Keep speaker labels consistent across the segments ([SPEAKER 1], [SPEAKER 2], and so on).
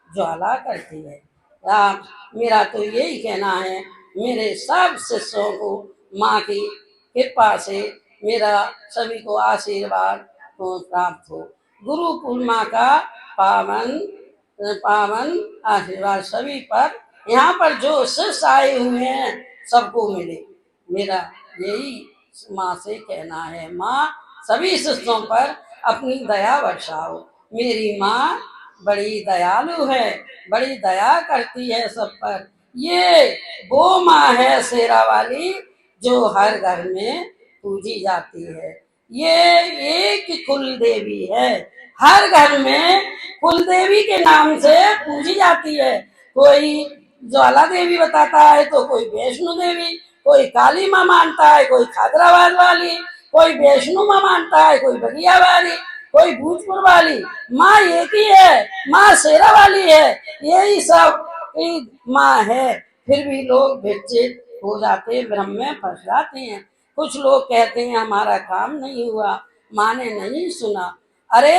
[SPEAKER 1] ज्वाला करती है। आप मेरा तो यही कहना है, मेरे सब शिष्यों को माँ की कृपा से मेरा सभी को आशीर्वाद प्राप्त हो। गुरु पूर्णिमा का पावन पावन आशीर्वाद सभी पर, यहाँ पर जो शिष्य आए हुए हैं सबको मिले। मेरा यही माँ से कहना है, माँ सभी शिष्यों पर अपनी दया बरसाओ। मेरी माँ बड़ी दयालु है, बड़ी दया करती है सब पर। ये वो माँ है शेरा वाली जो हर घर में पूजी जाती है। ये एक कुल देवी है, हर घर में कुल देवी के नाम से पूजी जाती है। कोई ज्वाला देवी बताता है तो कोई वैष्णो देवी, कोई काली माँ मानता है, कोई खादराबाद वाली, कोई वैष्णो माँ मानता है, कोई बगिया वाली, कोई भूतपुर वाली। माँ एक ही है, माँ शेरा वाली है। यही सब माँ है। फिर भी लोग विचलित हो जाते, भ्रम में फंस जाते हैं। कुछ लोग कहते हैं हमारा काम नहीं हुआ, माँ ने नहीं सुना। अरे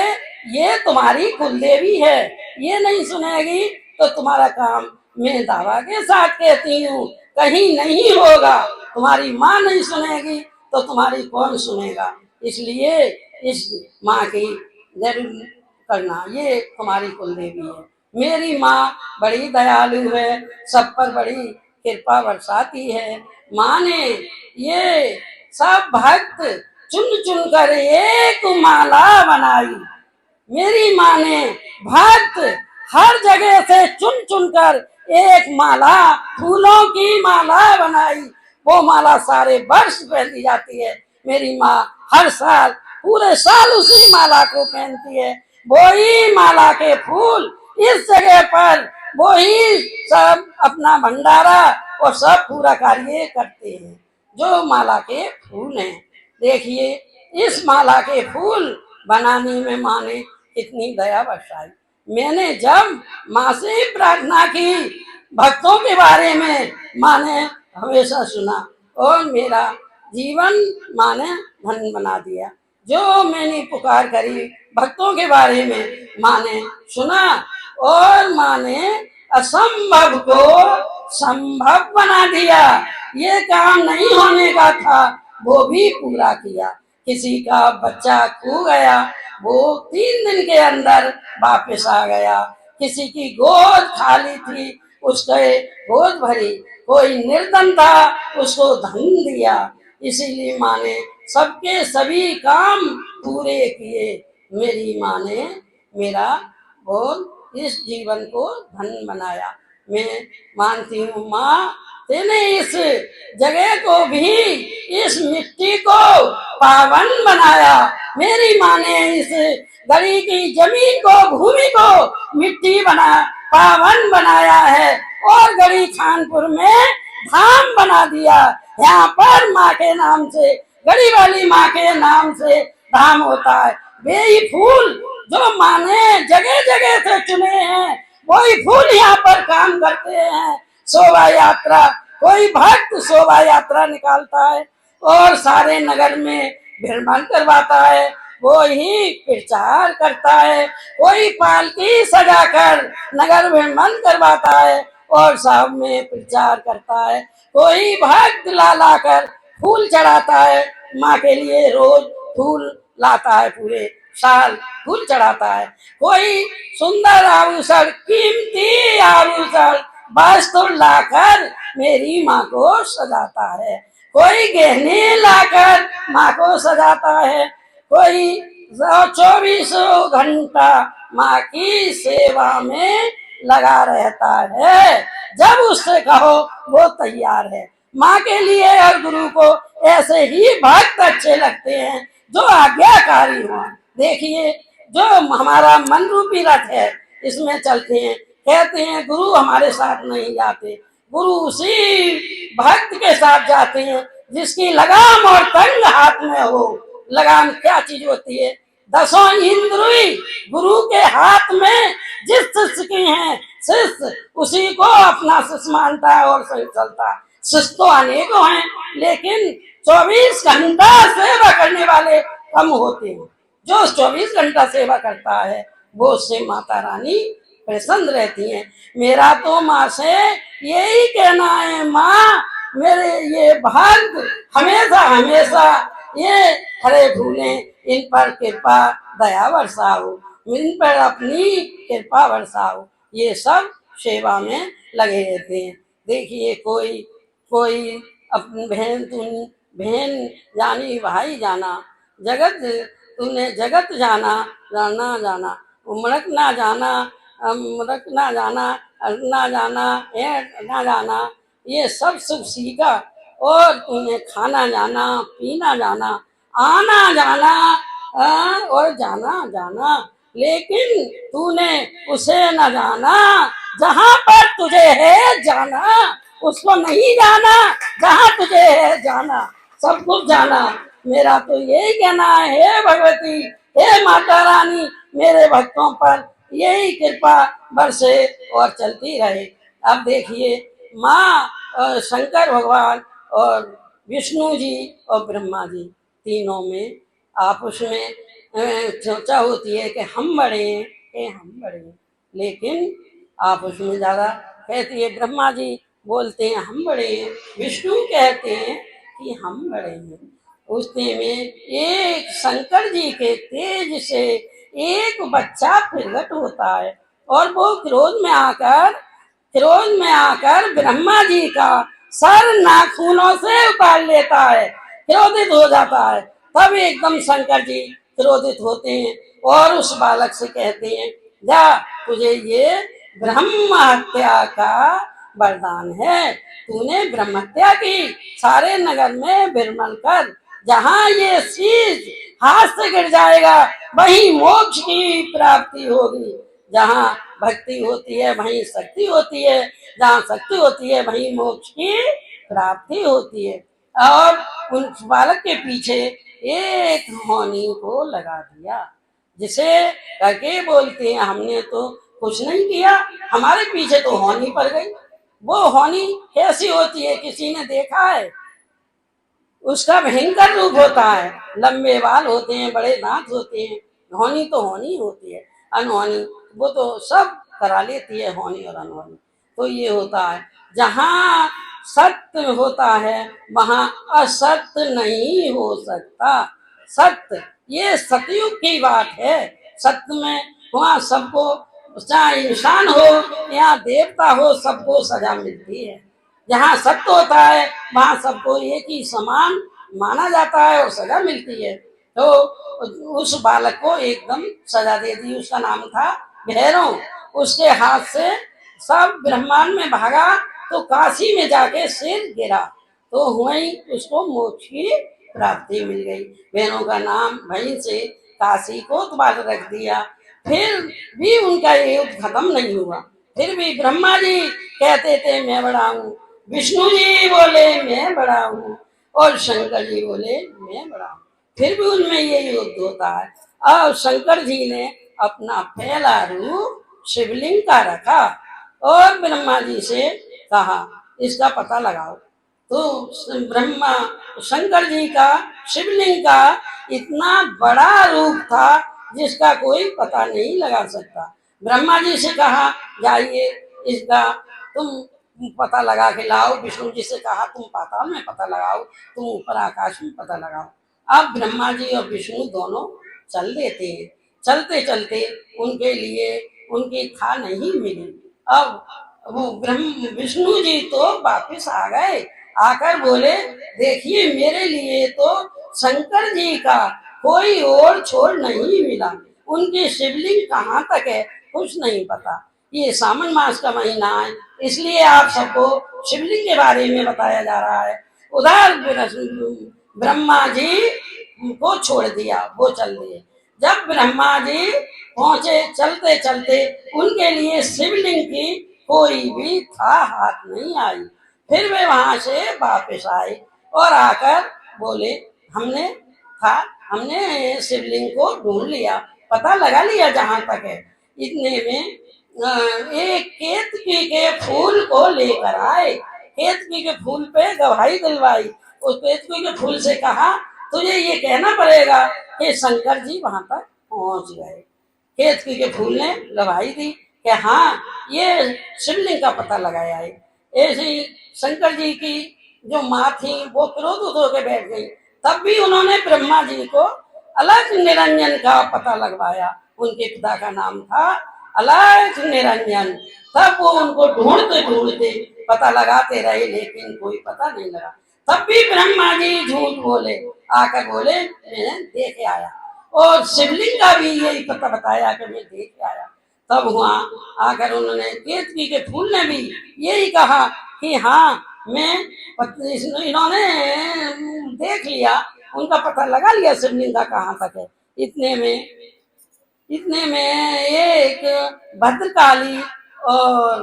[SPEAKER 1] ये तुम्हारी कुलदेवी है, ये नहीं सुनेगी तो तुम्हारा काम, मैं दावा के साथ कहती हूँ, कहीं नहीं होगा। तुम्हारी माँ नहीं सुनेगी तो तुम्हारी कौन सुनेगा। इसलिए इस माँ की जरूर करना, ये तुम्हारी कुलदेवी है। मेरी माँ बड़ी दयालु है, सब पर बड़ी कृपा बरसाती है। माँ ने ये सब भक्त चुन चुन कर एक माला बनाई। मेरी माँ ने भक्त हर जगह से चुन चुन कर एक माला, फूलों की माला बनाई। वो माला सारे वर्ष पहनी जाती है। मेरी माँ हर साल पूरे साल उसी माला को पहनती है। वही माला के फूल इस जगह पर वही सब अपना भंडारा और सब पूरा कार्य करते हैं। जो माला के फूल हैं, देखिए इस माला के फूल बनाने में माँ ने कितनी दया बरसाई। मैंने जब माँ से प्रार्थना की भक्तों के बारे में, माँ ने हमेशा सुना और मेरा जीवन माँ ने धन्य बना दिया। जो मैंने पुकार करी भक्तों के बारे में, माँ ने सुना और माँ ने असंभव को संभव बना दिया। ये काम नहीं होने का था वो भी पूरा किया। किसी का बच्चा खो गया, वो 3 दिन के अंदर वापस आ गया। किसी की गोद खाली थी, उसके गोद भरी। कोई निर्धन था, उसको धन दिया। इसीलिए माँ ने सबके सभी काम पूरे किए। मेरी माँ ने मेरा बहुत इस जीवन को धन बनाया। मैं मानती हूँ माँ तेने इस जगह को भी, इस मिट्टी को पावन बनाया। मेरी माँ ने इस गली की जमीन को, भूमि को मिट्टी बना पावन बनाया है और गढ़ी खानपुर में धाम बना दिया। यहाँ पर माँ के नाम से, गढ़ी वाली माँ के नाम से धाम होता है। वे ही फूल जो माँ ने जगह जगह से चुने हैं, वही फूल यहाँ पर काम करते हैं। शोभा यात्रा, कोई भक्त शोभा यात्रा निकालता है और सारे नगर में भ्रमण करवाता है, वो ही प्रचार करता है। कोई पालकी सजाकर नगर भ्रमण करवाता है और सब में प्रचार करता है। कोई भक्त ला लाकर फूल चढ़ाता है, माँ के लिए रोज फूल लाता है, पूरे साल फूल चढ़ाता है। कोई सुंदर आभूषण, कीमती आभूषण वस्त्र लाकर मेरी माँ को सजाता है। कोई गहने लाकर माँ को सजाता है। कोई 24 घंटा माँ की सेवा में लगा रहता है। जब उससे कहो वो तैयार है। माँ के लिए और गुरु को ऐसे ही भक्त अच्छे लगते हैं जो आज्ञाकारी हो। देखिए जो हमारा मन रूपी रथ है, इसमें चलते हैं। कहते हैं गुरु हमारे साथ नहीं जाते, गुरु उसी भक्त के साथ जाते हैं जिसकी लगाम और तंग हाथ में हो। लगाम क्या चीज होती है? 10 इंद्रिय गुरु के हाथ में जिस शिष्य की हैं, शिष्य उसी को अपना शिष्य मानता है और सही चलता है। शिष्य तो अनेकों हैं, लेकिन 24 घंटा सेवा करने वाले कम होते हैं। जो 24 घंटा सेवा करता है वो उससे माता रानी प्रसन्न रहती हैं। मेरा तो माँ से यही कहना है, माँ मेरे ये भक्त हमेशा हमेशा ये हरे फूले इन पर कृपा दया बरसाओ, इन पर अपनी कृपा बरसाओ। ये सब सेवा में लगे रहते हैं। देखिए कोई कोई अपनी बहन तुम बहन जानी भाई जाना, जगत तूने जगत जाना जाना जाना, उमड़क ना जाना उमड़क ना जाना, ना जाना ना जाना, ये सब सुख सीखा। और तूने खाना जाना पीना जाना, आना जाना और जाना जाना, लेकिन तूने उसे न जाना जहां पर तुझे है जाना, उसको नहीं जाना जहां तुझे है जाना। सब कुछ जाना। मेरा तो यही कहना है, हे भगवती हे माता रानी, मेरे भक्तों पर यही कृपा बरसे और चलती रहे। अब देखिए माँ शंकर भगवान और विष्णु जी और ब्रह्मा जी तीनों में आपस में चर्चा होती है कि हम बड़े हैं कि हम बड़े हैं, लेकिन आपस में ज़्यादा कहती है, ब्रह्मा जी बोलते हैं हम बड़े हैं, विष्णु कहते हैं कि हम बड़े हैं। उतने में एक शंकर जी के तेज से एक बच्चा प्रकट होता है और वो क्रोध में आकर ब्रह्मा जी का सर नाखूनों से उतार लेता है, क्रोधित हो जाता है। तब एकदम शंकर जी क्रोधित होते हैं और उस बालक से कहते हैं, जा तुझे ये ब्रह्म हत्या का वरदान है, तूने ब्रह्म हत्या की, सारे नगर में भ्रमण कर, जहाँ ये शीश हाथ से गिर जाएगा वहीं मोक्ष की प्राप्ति होगी। जहाँ भक्ति होती है वहीं शक्ति होती है, जहाँ शक्ति होती है वहीं मोक्ष की प्राप्ति होती है। और उन बालक के पीछे एक होनी को लगा दिया, जिसे करके बोलते हैं हमने तो कुछ नहीं किया, हमारे पीछे तो होनी पड़ गई। वो होनी कैसी होती है, किसी ने देखा है? उसका भयंकर रूप होता है, लंबे बाल होते हैं, बड़े दांत होते हैं। होनी तो होनी होती है, अनहोनी वो तो सब करा लेती है, होनी और अनहोनी। तो ये होता है, जहाँ सत्य होता है वहाँ असत्य नहीं हो सकता। सत्य ये सतयुग की बात है। सत्य में वहाँ सबको, चाहे इंसान हो या देवता हो, सबको सजा मिलती है। जहाँ सत्य होता है वहाँ सबको एक ही समान माना जाता है और सजा मिलती है। तो उस बालक को एकदम सजा दे दी। उसका नाम था भैरव। उसके हाथ से सब ब्रह्मांड में भागा तो काशी में जाके सिर गिरा, तो वहीं उसको मोक्ष की प्राप्ति मिल गई। भैरव का नाम वहीं से काशी को दोबारा रख दिया। फिर भी उनका युद्ध खत्म नहीं हुआ। फिर भी ब्रह्मा जी कहते थे मैं बड़ा हूँ, विष्णु जी बोले मैं बड़ा हूँ, और शंकर जी बोले मैं बड़ा हूँ। फिर भी उनमें ये युद्ध होता है। और शंकर जी ने अपना पहला रूप शिवलिंग का रखा और ब्रह्मा जी से कहा इसका पता लगाओ। तो ब्रह्मा शंकर जी का शिवलिंग का इतना बड़ा रूप था जिसका कोई पता नहीं लगा सकता। ब्रह्मा जी से कहा जाइए इसका तुम पता लगा के लाओ। विष्णु जी से कहा तुम पाताल में पता लगाओ, तुम ऊपर आकाश में पता लगाओ। अब ब्रह्मा जी और विष्णु दोनों चल देते हैं। चलते चलते उनके लिए उनकी था नहीं मिली। अब वो ब्रह्म विष्णु जी तो वापिस आ गए, आकर बोले देखिए मेरे लिए तो शंकर जी का कोई और छोर नहीं मिला, उनकी शिवलिंग कहाँ तक है कुछ नहीं पता। ये सावन मास का महीना है इसलिए आप सबको शिवलिंग के बारे में बताया जा रहा है। उधर ब्रह्मा जी को छोड़ दिया, वो चल दिए। जब ब्रह्मा जी पहुंचे चलते चलते उनके लिए शिवलिंग की कोई भी था हाथ नहीं आई। फिर वे वहां से वापस आए और आकर बोले हमने शिवलिंग को ढूंढ लिया, पता लगा लिया जहां तक है। इतने में एक केतकी के फूल को लेकर आए। केतकी के फूल पे गवाही दिलवाई। उस केतकी के फूल से कहा तुझे ये कहना पड़ेगा कि शंकर जी वहां तक पहुंच गए। केतकी के फूल ने गवाही दी कि हाँ ये शिवलिंग का पता लगाया है। ऐसे ही शंकर जी की जो माँ थी वो क्रोधित होकर बैठ गई, तब भी उन्होंने ब्रह्मा जी को अलग निरंजन का पता लगवाया। उनके पिता का नाम था अलग निरंजन। तब वो उनको ढूंढते ढूंढते पता लगाते रहे, लेकिन कोई पता नहीं लगा। तब भी ब्रह्मा जी झूठ बोले, आकर बोले मैं देख के आया, और शिवलिंग का भी यही पता बताया कि मैं देख के आया। तब वहां आकर उन्होंने केतकी के फूल ने भी यही कहा कि हाँ मैं इन्होंने देख लिया, उनका पता लगा लिया शिवलिंग का कहाँ तक है। इतने में एक भद्रकाली और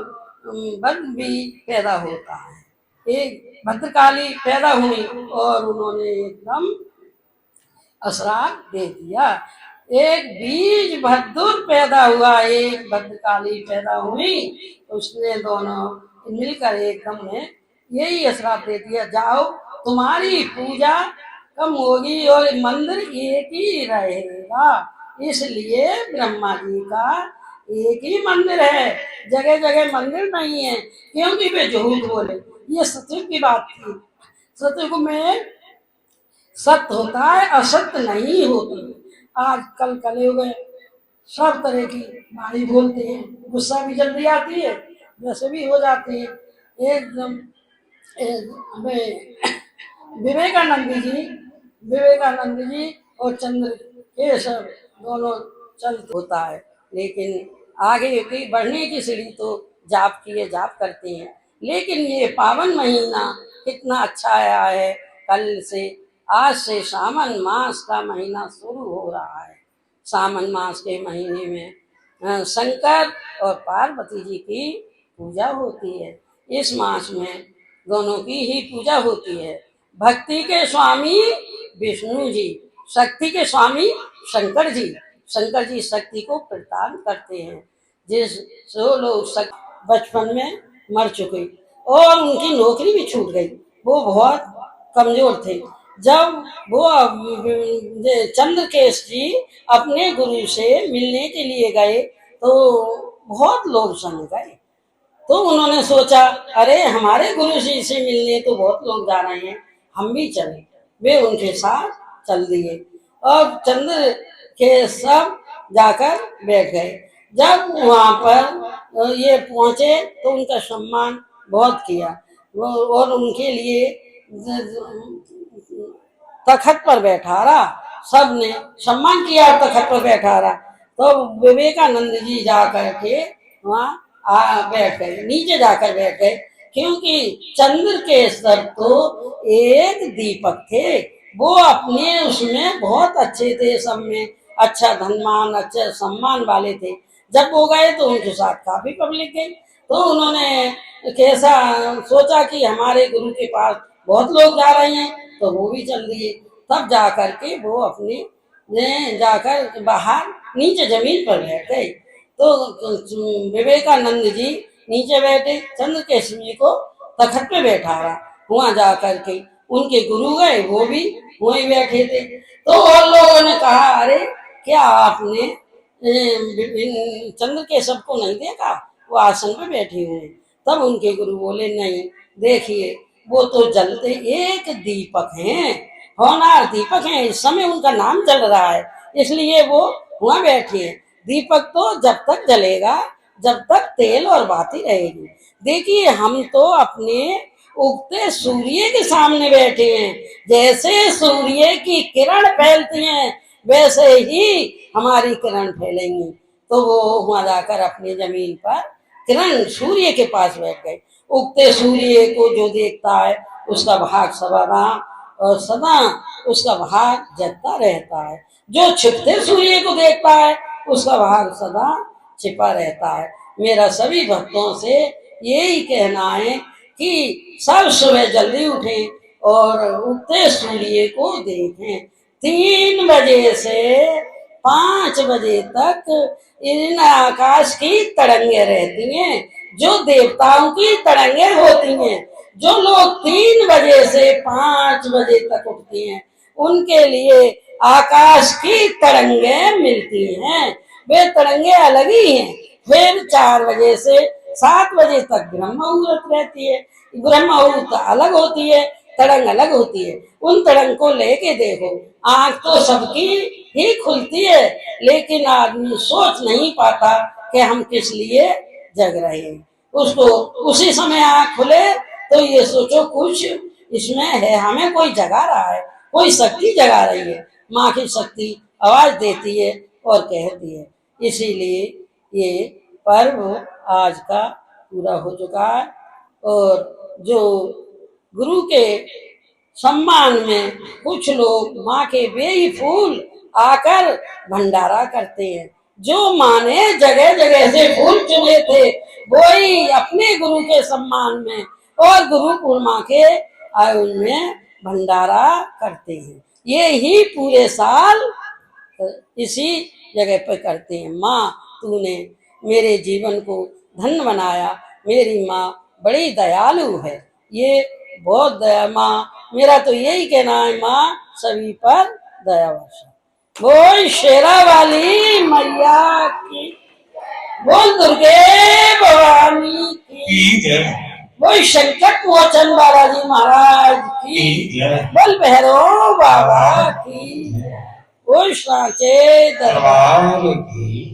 [SPEAKER 1] भद्र भी पैदा होता है। एक भद्रकाली पैदा हुई और उन्होंने एकदम श्राप दे दिया। एक बीज भद्दुर पैदा हुआ, एक भद्रकाली पैदा हुई, उसने दोनों मिलकर एकदम ने यही श्राप दे दिया, जाओ तुम्हारी पूजा कम होगी और मंदिर एक ही रहेगा। इसलिए ब्रह्मा जी का एक ही मंदिर है, जगह जगह मंदिर नहीं है, क्योंकि वे झूठ बोले। ये सतयुग की बात थी। सतयुग में सत्य होता है, असत्य नहीं होती। आज कल कलयुग है, सब तरह की वाणी बोलते हैं, गुस्सा भी जल्दी आती है, वैसे भी हो जाती है एकदम। हमें विवेकानंद जी और चंद्र के सब दोनों चलते होता है, लेकिन आगे की बढ़ने की सीढ़ी तो जाप करते हैं। लेकिन ये पावन महीना कितना अच्छा आया है। कल से आज से सावन मास का महीना शुरू हो रहा है। सावन मास के महीने में शंकर और पार्वती जी की पूजा होती है। इस मास में दोनों की ही पूजा होती है। भक्ति के स्वामी विष्णु जी, शक्ति के स्वामी शंकर जी। शंकर जी शक्ति को प्रदान करते हैं। जिस जो लोग बचपन में मर चुके और उनकी नौकरी भी छूट गई, वो बहुत कमजोर थे, जब वो चंद्रकेश जी अपने गुरु से मिलने के लिए गए तो बहुत लोग समझ गए। तो उन्होंने सोचा अरे हमारे गुरु जी से मिलने तो बहुत लोग जा रहे हैं, हम भी चले। वे उनके साथ चल दिए और चंद्र के सब जाकर बैठ गए। जब वहां पर ये पहुंचे तो उनका सम्मान बहुत किया और उनके लिए तखत पर बैठा रहा, सबने सम्मान किया, तखत पर बैठा रहा। तो विवेकानंद जी जाकर के वहाँ बैठ गए, नीचे जाकर बैठ गए, क्योंकि चंद्र के सर तो एक दीपक थे, वो अपने उसमें बहुत अच्छे थे, सब में अच्छा धनमान अच्छा सम्मान वाले थे। जब वो गए तो उनके साथ काफी पब्लिक गई, तो उन्होंने कैसा सोचा कि हमारे गुरु के पास बहुत लोग जा रहे हैं तो वो भी चल दिए। तब जाकर के वो अपने जाकर बाहर नीचे जमीन पर बैठ गए। तो विवेकानंद जी नीचे बैठे, चंद्रकेशरी को तखत पे बैठा रहा। वहां जाकर के उनके गुरु गए, वो भी वहीं बैठे थे। तो और लोगों ने कहा अरे क्या आपने चंद्रकेशव को नहीं देखा, वो आसन पे बैठे हुए हैं। तब उनके गुरु बोले नहीं, देखिए वो तो जलते एक दीपक हैं, होनहार दीपक हैं, इस समय उनका नाम चल रहा है, इसलिए वो वहां बैठे हैं। दीपक तो जब तक जलेगा जब तक तेल और बाती रहेगी। देखिए हम तो अपने उगते सूर्य के सामने बैठे हैं, जैसे सूर्य की किरण फैलती हैं वैसे ही हमारी किरण फैलेंगी। तो वो वहां जाकर अपनी जमीन पर किरण सूर्य के पास बैठ गए। उगते सूर्य को जो देखता है उसका भाग सदा और सदा उसका भाग जगता रहता है, जो छिपते सूर्य को देखता है उसका भाग सदा छिपा रहता है। मेरा सभी भक्तों से यही कहना है कि सब सुबह जल्दी उठें और उगते सूर्य को देखें। 3 बजे से 5 बजे तक इन आकाश की तरंगे रहती हैं, जो देवताओं की तरंगे होती हैं। जो लोग 3 बजे से 5 बजे तक उठते हैं उनके लिए आकाश की तरंगे मिलती हैं। वे तरंगे अलग ही हैं, फिर 4 बजे से 7 बजे तक ब्रह्म मुहूर्त रहती है। ब्रह्म मुहूर्त अलग होती है, तड़ंग अलग होती है। उन तड़ंग को लेके देखो, आंख तो सबकी ही खुलती है, लेकिन आदमी सोच नहीं पाता कि हम किस लिए जग रहे हैं। उसको उसी समय आंख खुले तो ये सोचो कुछ इसमें है, हमें कोई जगा रहा है, कोई शक्ति जगा रही है। माँ की शक्ति आवाज देती है और कहती है। इसीलिए ये पर्व आज का पूरा हो चुका है। और जो गुरु के सम्मान में कुछ लोग माँ के बेई फूल आकर भंडारा करते हैं। जो माँ ने जगह जगह से फूल चुने थे, वही अपने गुरु के सम्मान में और गुरु पूर्णिमा के आयोजन में भंडारा करते हैं। ये ही पूरे साल इसी जगह पर करते हैं। माँ, तूने मेरे जीवन को धन्य बनाया, मेरी माँ बड़ी दयालु है। ये बहुत दया माँ, मेरा तो यही कहना है, माँ सभी पर दया वर्षा। बोल शेरा वाली मैया की, बोल दुर्गे भवानी की, बोल संकट मोचन बालाजी महाराज की, बोल भैरव बाबा की, बोल सांचे दरबार की।